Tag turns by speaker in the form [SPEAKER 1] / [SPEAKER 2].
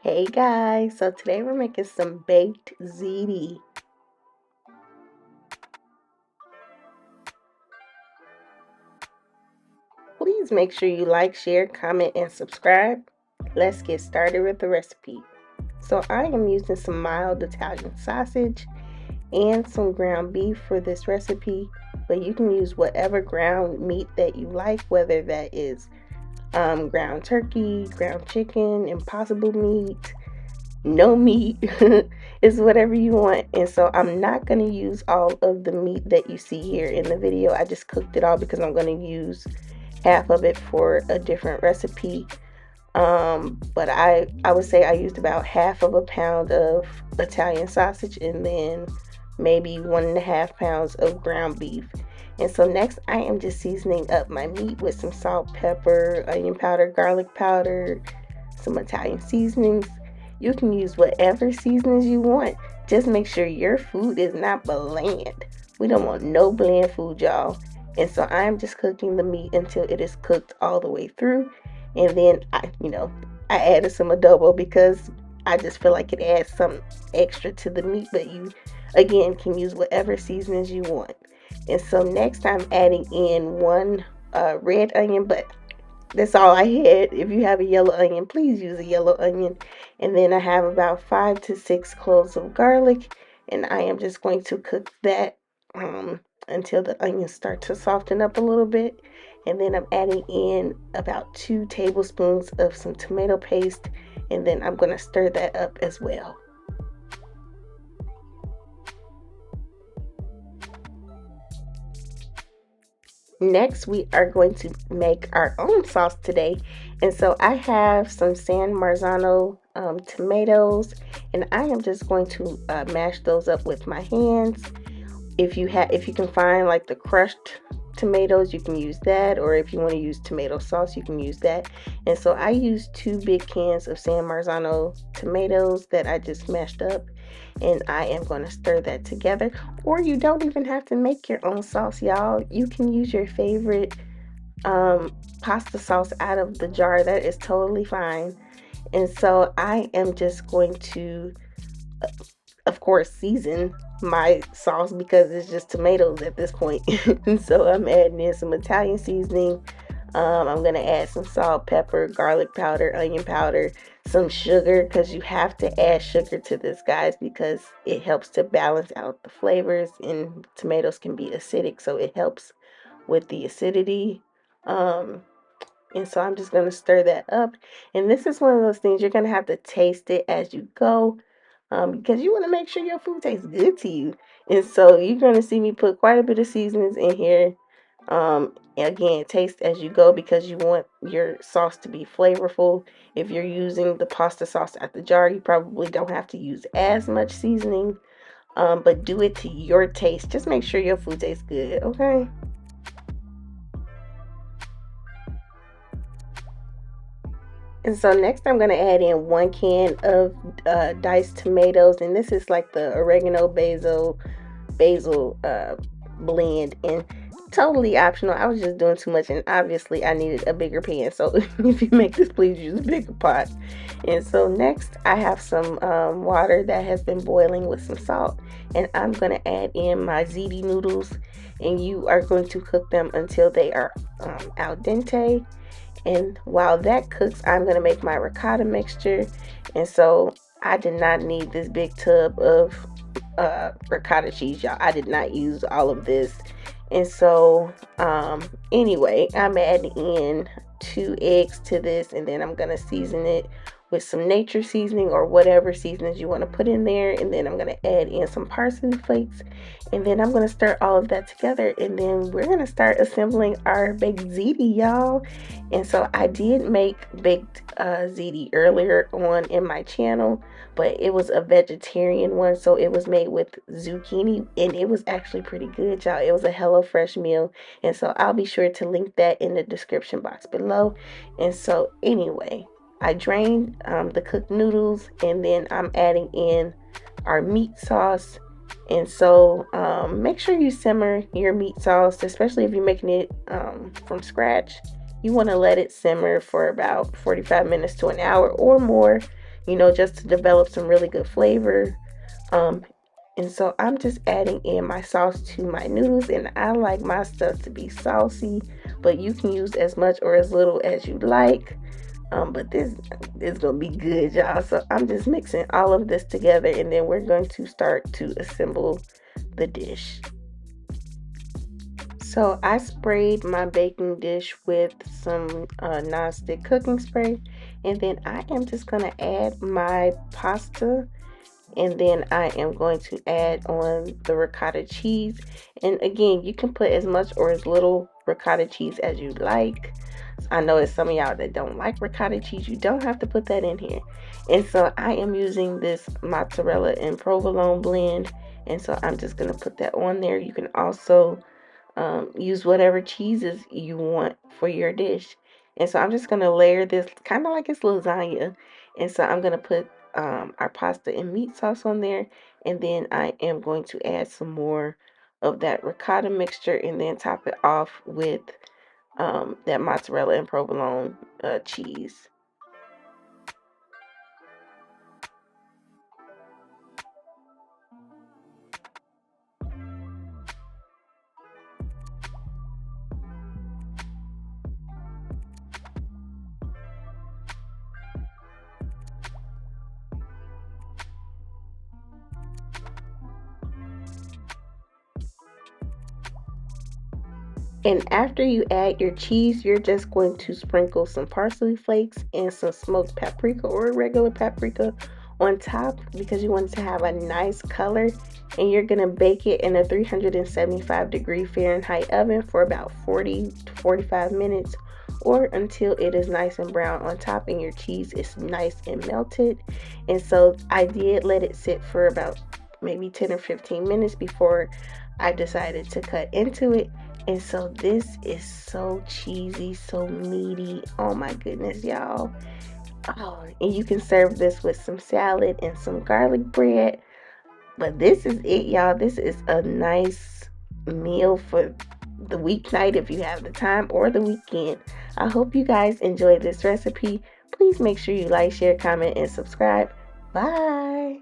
[SPEAKER 1] Hey guys, so today we're making some baked ziti. Please make sure you like, share, comment, and subscribe. Let's get started with the recipe. So I am using some mild Italian sausage and some ground beef for this recipe, but you can use whatever ground meat that you like, whether that is ground turkey, ground chicken, impossible meat, no meat. It's whatever you want. And so I'm not going to use all of the meat that you see here in the video. I just cooked it all because I'm going to use half of it for a different recipe. But I would say I used about half of a pound of Italian sausage and then maybe 1.5 pounds of ground beef. And so next I am just seasoning up my meat with some salt, pepper, onion powder, garlic powder, some Italian seasonings. You can use whatever seasonings you want. Just make sure your food is not bland. We don't want no bland food, y'all. And so I'm just cooking the meat until it is cooked all the way through. And then I added some adobo because I just feel like it adds some extra to the meat, but you again can use whatever seasonings you want. And so next I'm adding in one red onion, but that's all I had. If you have a yellow onion, please use a yellow onion. And then I have about 5 to 6 cloves of garlic, and I am just going to cook that until the onions start to soften up a little bit. And then I'm adding in about 2 tablespoons of some tomato paste, and then I'm going to stir that up as well. Next, we are going to make our own sauce today. And so I have some San Marzano tomatoes, and I am just going to mash those up with my hands. If you can find like the crushed tomatoes, you can use that, or if you want to use tomato sauce, you can use that. And so I used 2 big cans of San Marzano tomatoes that I just mashed up, and I am going to stir that together. Or you don't even have to make your own sauce, y'all. You can use your favorite pasta sauce out of the jar. That is totally fine. And so I am just going to of course season my sauce because it's just tomatoes at this point. And so I'm adding in some Italian seasoning. I'm gonna add some salt, pepper, garlic powder, onion powder, some sugar, because you have to add sugar to this, guys, because it helps to balance out the flavors, and tomatoes can be acidic, so it helps with the acidity. um and so I'm just gonna stir that up, and this is one of those things you're gonna have to taste it as you go, because you want to make sure your food tastes good to you. And so you're going to see me put quite a bit of seasonings in here. Again, taste as you go because you want your sauce to be flavorful. If you're using the pasta sauce at the jar, you probably don't have to use as much seasoning, but do it to your taste. Just make sure your food tastes good, okay? And so next I'm going to add in 1 can of diced tomatoes, and this is like the oregano basil blend, and totally optional. I was just doing too much, and obviously I needed a bigger pan, so if you make this, please use a bigger pot. And so next I have some water that has been boiling with some salt, and I'm going to add in my ziti noodles, and you are going to cook them until they are al dente. And while that cooks, I'm going to make my ricotta mixture. And so I did not need this big tub of ricotta cheese, y'all. I did not use all of this. And so anyway, I'm adding in 2 eggs to this, and then I'm going to season it with some nature seasoning or whatever seasonings you want to put in there. And then I'm going to add in some parsley flakes, and then I'm going to stir all of that together, and then we're going to start assembling our baked ziti, y'all. And so I did make baked ziti earlier on in my channel, but it was a vegetarian one, so it was made with zucchini, and it was actually pretty good, y'all. It was a HelloFresh meal, and so I'll be sure to link that in the description box below. And so anyway, I drained the cooked noodles, and then I'm adding in our meat sauce. And so make sure you simmer your meat sauce, especially if you're making it from scratch. You want to let it simmer for about 45 minutes to an hour or more. just to develop some really good flavor. Um, and so I'm just adding in my sauce to my noodles, and I like my stuff to be saucy, but you can use as much or as little as you like. But this is gonna be good, y'all. So I'm just mixing all of this together, and then we're going to start to assemble the dish. So I sprayed my baking dish with some non-stick cooking spray, and then I am just gonna add my pasta, and then I am going to add on the ricotta cheese. And again, you can put as much or as little ricotta cheese as you like. I know it's some of y'all that don't like ricotta cheese. You don't have to put that in here. And so I am using this mozzarella and provolone blend. And so I'm just going to put that on there. You can also use whatever cheeses you want for your dish. And so I'm just going to layer this kind of like it's lasagna. And so I'm going to put our pasta and meat sauce on there. And then I am going to add some more of that ricotta mixture and then top it off with that mozzarella and provolone cheese. And after you add your cheese, you're just going to sprinkle some parsley flakes and some smoked paprika or regular paprika on top because you want it to have a nice color. And you're going to bake it in a 375-degree Fahrenheit oven for about 40 to 45 minutes or until it is nice and brown on top and your cheese is nice and melted. And so I did let it sit for about maybe 10 or 15 minutes before I decided to cut into it. And so this is so cheesy, so meaty. Oh my goodness, y'all. Oh, and you can serve this with some salad and some garlic bread. But this is it, y'all. This is a nice meal for the weeknight if you have the time or the weekend. I hope you guys enjoyed this recipe. Please make sure you like, share, comment, and subscribe. Bye.